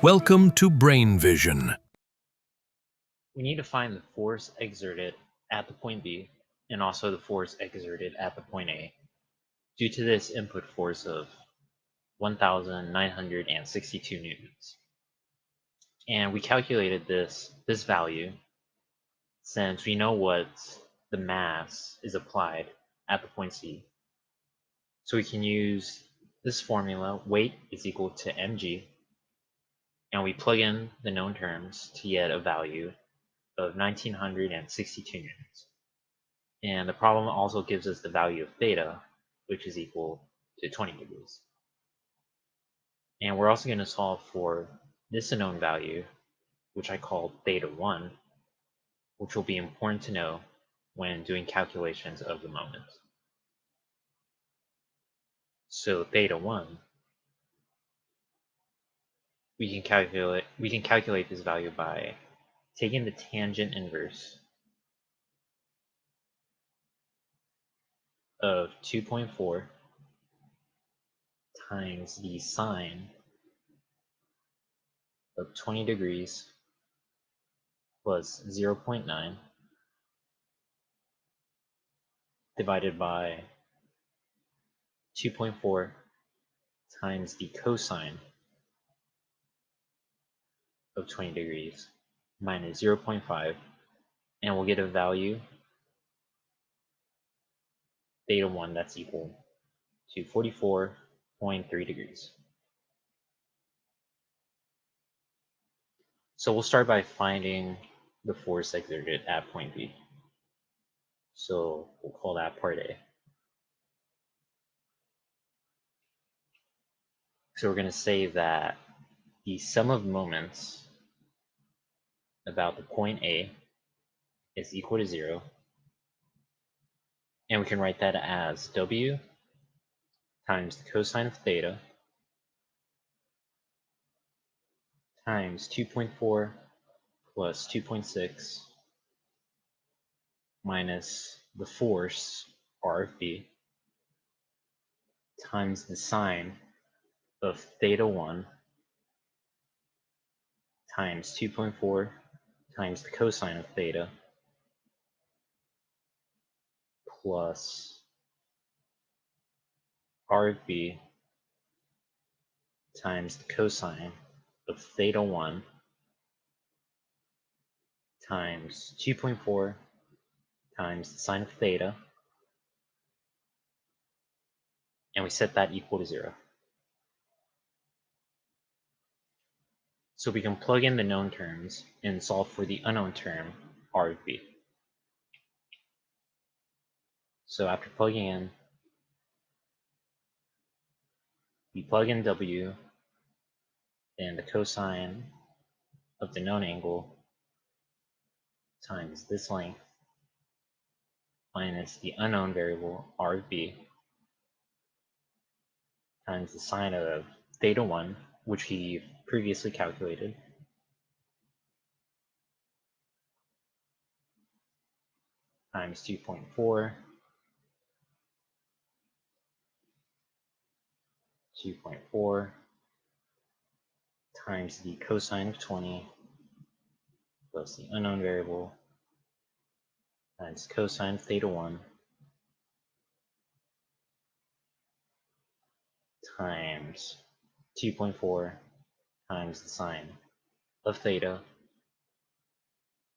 Welcome to Brain Vision. We need to find the force exerted at the point B and also the force exerted at the point A due to this input force of 1,962 newtons. And we calculated this value since we know what the mass is applied at the point C. So we can use this formula, weight is equal to mg, and we plug in the known terms to get a value of 1962 newtons. And the problem also gives us the value of theta, which is equal to 20 degrees. And we're also going to solve for this unknown value, which I call theta 1, which will be important to know when doing calculations of the moment. So theta 1, we can calculate this value by taking the tangent inverse of 2.4 times the sine of 20 degrees plus 0.9 divided by 2.4 times the cosine of 20 degrees minus 0.5, and we'll get a value, theta 1, that's equal to 44.3 degrees. So we'll start by finding the force exerted at point B. So we'll call that part A. So we're going to say that the sum of moments about the point A is equal to 0. And we can write that as W times the cosine of theta times 2.4 plus 2.6 minus the force, R of B, times the sine of theta 1 times 2.4 times the cosine of theta plus R of B times the cosine of theta 1 times 2.4 times the sine of theta, and we set that equal to 0. So we can plug in the known terms and solve for the unknown term, R of B. So after plugging in, we plug in W and the cosine of the known angle times this length minus the unknown variable, R of B, times the sine of theta 1, which we previously calculated, times 2.4, 2.4 times the cosine of 20 plus the unknown variable times cosine of theta 1 times 2.4 times the sine of theta,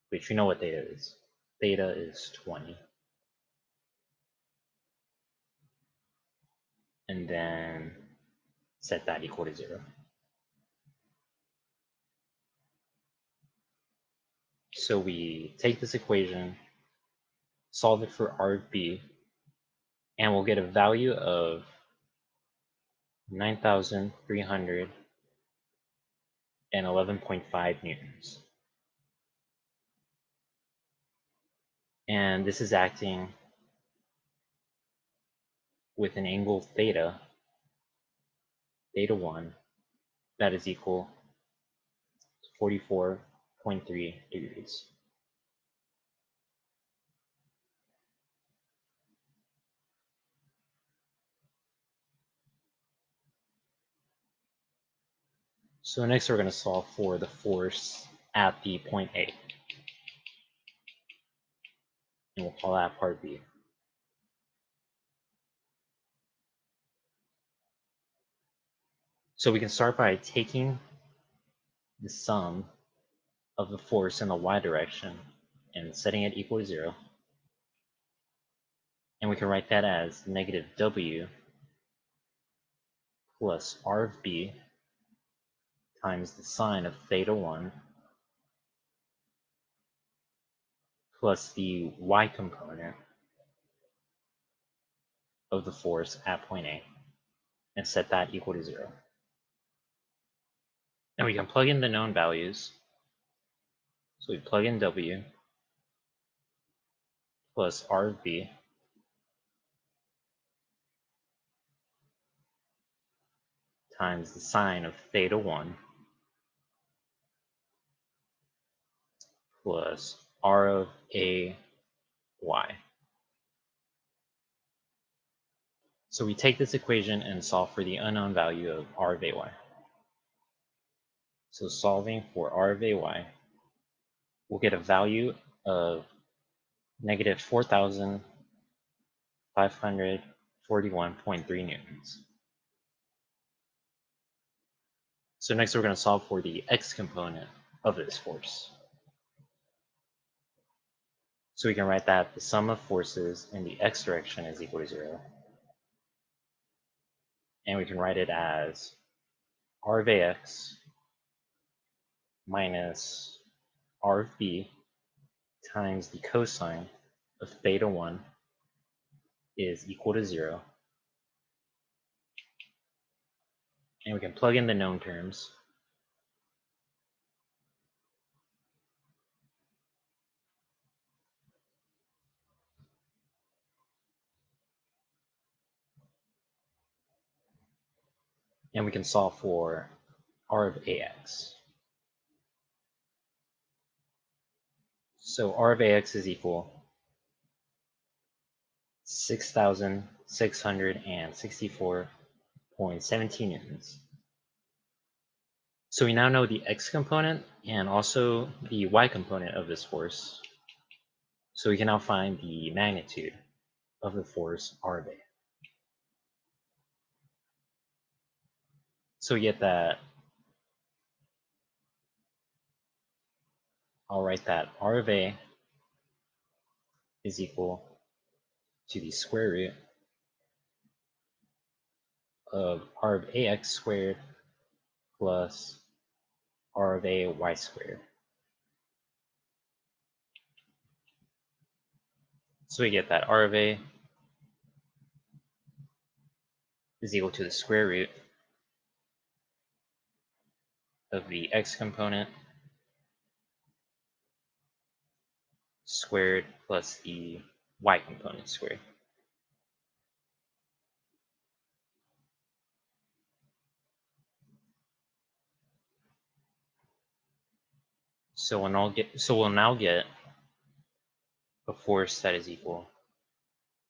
which we know what theta is. Theta is 20. And then set that equal to 0. So we take this equation, solve it for R of B, and we'll get a value of 9,311.5 newtons. And this is acting with an angle theta, theta 1, that is equal to 44.3 degrees. So next we're going to solve for the force at the point A. And we'll call that part B. So we can start by taking the sum of the force in the y direction and setting it equal to 0. And we can write that as negative W plus R of B times the sine of theta 1 plus the y component of the force at point A, and set that equal to 0. And we can plug in the known values. So we plug in W plus R of B times the sine of theta 1 plus R of A y. So we take this equation and solve for the unknown value of R of AY. So solving for R of AY, we'll get a value of negative 4,541.3 newtons. So next we're going to solve for the x component of this force. So we can write that the sum of forces in the x direction is equal to 0. And we can write it as R of AX minus R of B times the cosine of theta 1 is equal to 0. And we can plug in the known terms. And we can solve for R of AX. So R of AX is equal 6,664.17 newtons. So we now know the x component and also the y component of this force. So we can now find the magnitude of the force R of A. So we get that, I'll write that R of A is equal to the square root of R of AX squared plus R of A y squared. So we get that R of A is equal to the square root of the x component squared plus the y component squared. So we'll now get a force that is equal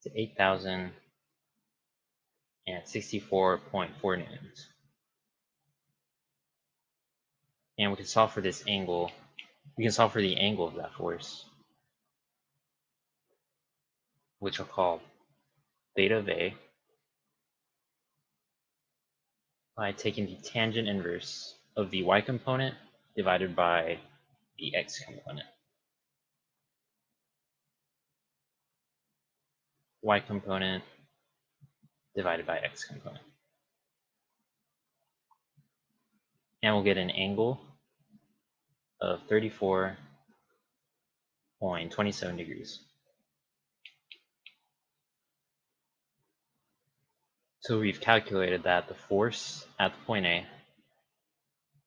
to 8,064.4 newtons. And we can solve for this angle. We can solve for the angle of that force, which I'll call theta of A, by taking the tangent inverse of the y component divided by the x component. Y component divided by x component. And we'll get an angle of 34.27 degrees. So we've calculated that the force at the point A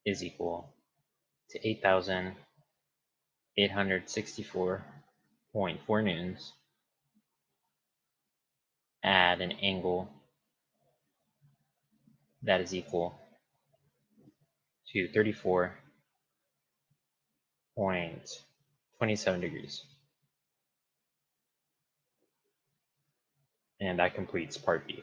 is equal to 8,864.4 newtons at an angle that is equal to 34.27 degrees. And that completes part B.